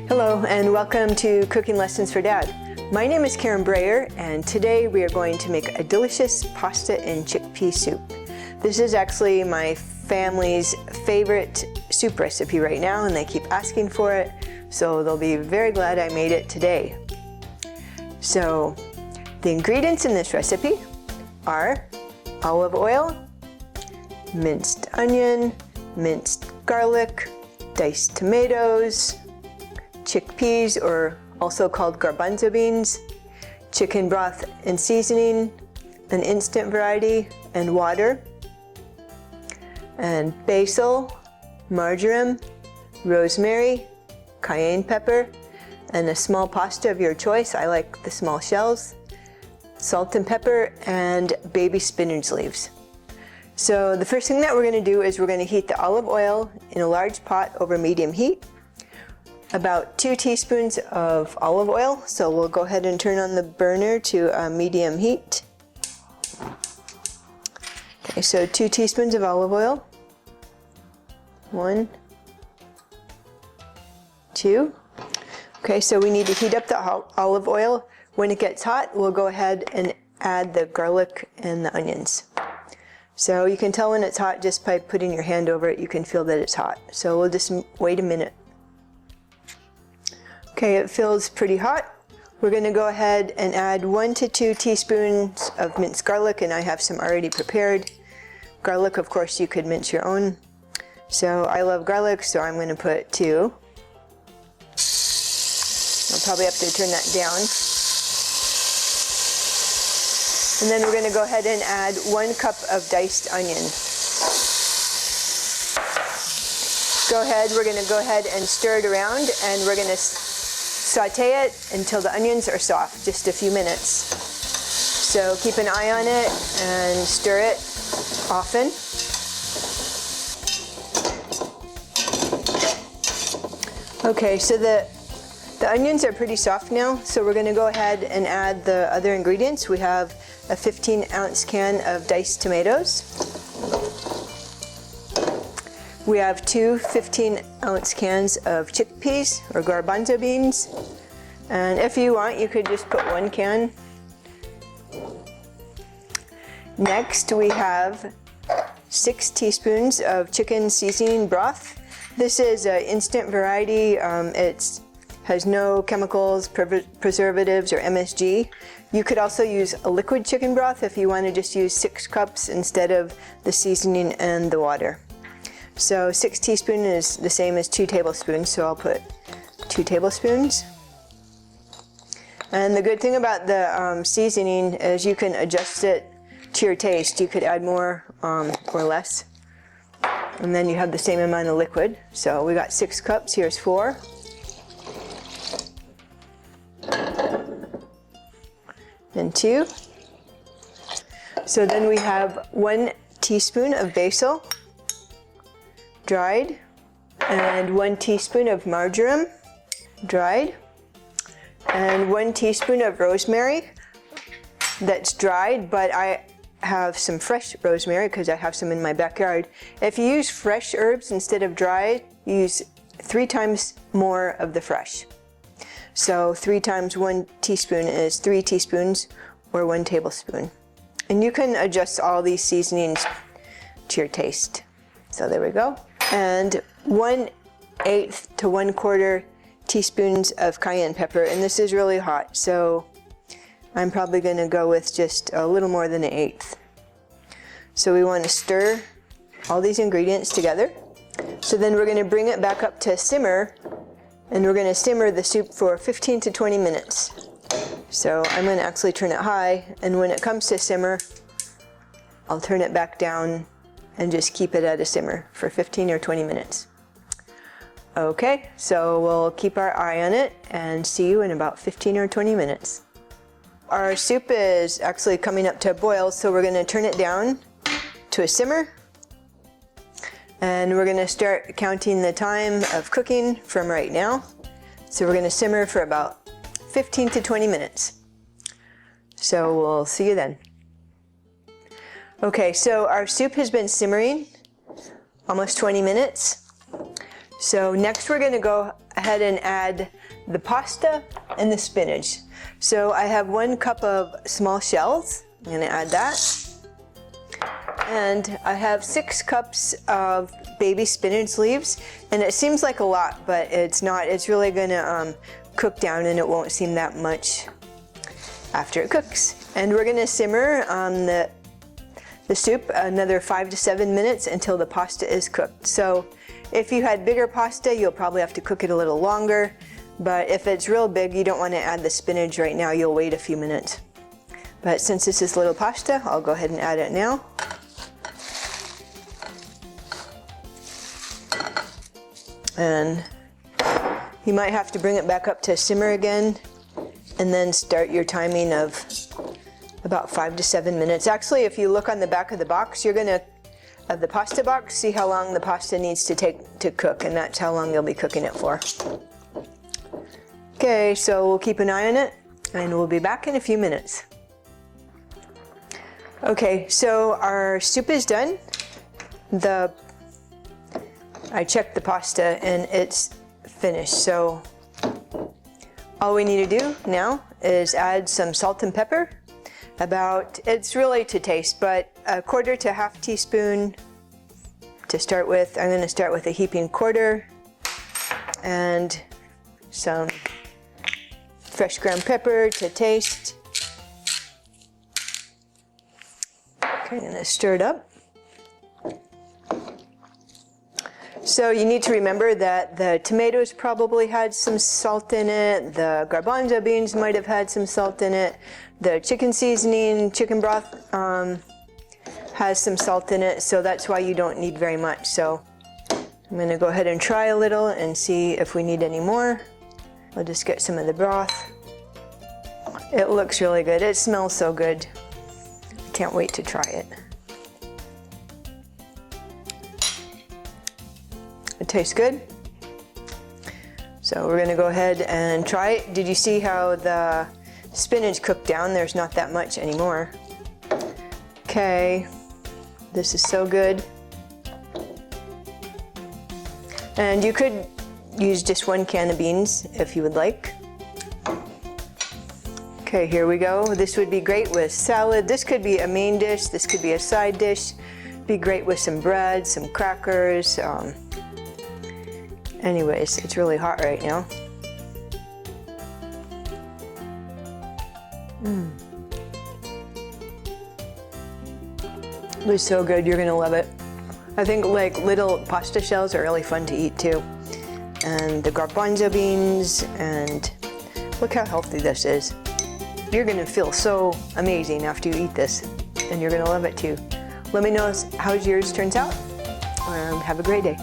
Hello and welcome to Cooking Lessons for Dad. My name is Karen Breyer and today we are going to make a delicious pasta and chickpea soup. This is actually my family's favorite soup recipe right now and they keep asking for it, so they'll be very glad I made it today. So the ingredients in this recipe are olive oil, minced onion, minced garlic, diced tomatoes, chickpeas, or also called garbanzo beans, chicken broth and seasoning, an instant variety, and water, and basil, marjoram, rosemary, cayenne pepper, and a small pasta of your choice. I like the small shells, salt and pepper, and baby spinach leaves. So the first thing that we're going to do is we're going to heat the olive oil in a large pot over medium heat. About 2 teaspoons of olive oil, so we'll go ahead and turn on the burner to a medium heat. Okay, so 2 teaspoons of olive oil. 1, 2. Okay, so we need to heat up the olive oil. When it gets hot, we'll go ahead and add the garlic and the onions. So you can tell when it's hot just by putting your hand over it. You can feel that it's hot. So we'll just wait a minute. Okay, it feels pretty hot. We're going to go ahead and add 1 to 2 teaspoons of minced garlic, and I have some already prepared. Garlic, of course, you could mince your own. So I love garlic, so I'm going to put 2. I'll probably have to turn that down. And then we're going to go ahead and add 1 cup of diced onion. We're going to go ahead and stir it around, and we're going to saute it until the onions are soft, just a few minutes. So keep an eye on it and stir it often. Okay, so the onions are pretty soft now, so we're going to go ahead and add the other ingredients. We have a 15-ounce can of diced tomatoes. We have 2 15-ounce cans of chickpeas or garbanzo beans. And if you want, you could just put 1 can. Next, we have 6 teaspoons of chicken seasoning broth. This is an instant variety. It has no chemicals, preservatives, or MSG. You could also use a liquid chicken broth if you want to just use 6 cups instead of the seasoning and the water. So 6 teaspoons is the same as 2 tablespoons, so I'll put 2 tablespoons. And the good thing about the seasoning is you can adjust it to your taste. You could add more or less. And then you have the same amount of liquid. So we got 6 cups, here's 4. And 2. So then we have 1 teaspoon of basil, dried, and 1 teaspoon of marjoram, dried, and 1 teaspoon of rosemary that's dried, but I have some fresh rosemary because I have some in my backyard. If you use fresh herbs instead of dried, use 3 times more of the fresh. So 3 times 1 teaspoon is 3 teaspoons or 1 tablespoon. And you can adjust all these seasonings to your taste. So there we go. And 1/8 to 1/4 teaspoons of cayenne pepper. And this is really hot, so I'm probably going to go with just a little more than 1/8. So we want to stir all these ingredients together. So then we're going to bring it back up to simmer. And we're going to simmer the soup for 15 to 20 minutes. So I'm going to actually turn it high, and when it comes to simmer, I'll turn it back down and just keep it at a simmer for 15 or 20 minutes. Okay, so we'll keep our eye on it and see you in about 15 or 20 minutes. Our soup is actually coming up to a boil, so we're going to turn it down to a simmer. And we're going to start counting the time of cooking from right now. So we're going to simmer for about 15 to 20 minutes. So we'll see you then. Okay, so our soup has been simmering almost 20 minutes. So next we're gonna go ahead and add the pasta and the spinach. So I have 1 cup of small shells. I'm gonna add that. And I have 6 cups of baby spinach leaves. And it seems like a lot, but it's not. It's really gonna cook down and it won't seem that much after it cooks. And we're gonna simmer the soup another 5 to 7 minutes until the pasta is cooked. So if you had bigger pasta, you'll probably have to cook it a little longer. But if it's real big, you don't want to add the spinach right now. You'll wait a few minutes. But since this is little pasta, I'll go ahead and add it now. And you might have to bring it back up to simmer again and then start your timing of about 5 to 7 minutes. Actually, if you look on the back of the box, of the pasta box, see how long the pasta needs to take to cook, and that's how long you'll be cooking it for. Okay, so we'll keep an eye on it and we'll be back in a few minutes. Okay, so our soup is done. I checked the pasta and it's finished. So all we need to do now is add some salt and pepper. It's really to taste, but 1/4 to 1/2 teaspoon to start with. I'm going to start with a heaping 1/4 and some fresh ground pepper to taste. Okay, I'm going to stir it up. So you need to remember that the tomatoes probably had some salt in it, the garbanzo beans might have had some salt in it, the chicken seasoning, chicken broth has some salt in it, so that's why you don't need very much. So I'm going to go ahead and try a little and see if we need any more. I'll just get some of the broth. It looks really good. It smells so good. I can't wait to try it. It tastes good. So we're going to go ahead and try it. Did you see how the spinach cooked down? There's not that much anymore. Okay, this is so good. And you could use just 1 can of beans if you would like. Okay, here we go. This would be great with salad. This could be a main dish. This could be a side dish. Be great with some bread, some crackers. Anyways, it's really hot right now. It was so good. You're gonna love it. I think like little pasta shells are really fun to eat too. And the garbanzo beans, and look how healthy this is. You're gonna feel so amazing after you eat this, and you're gonna love it too. Let me know how yours turns out. Have a great day.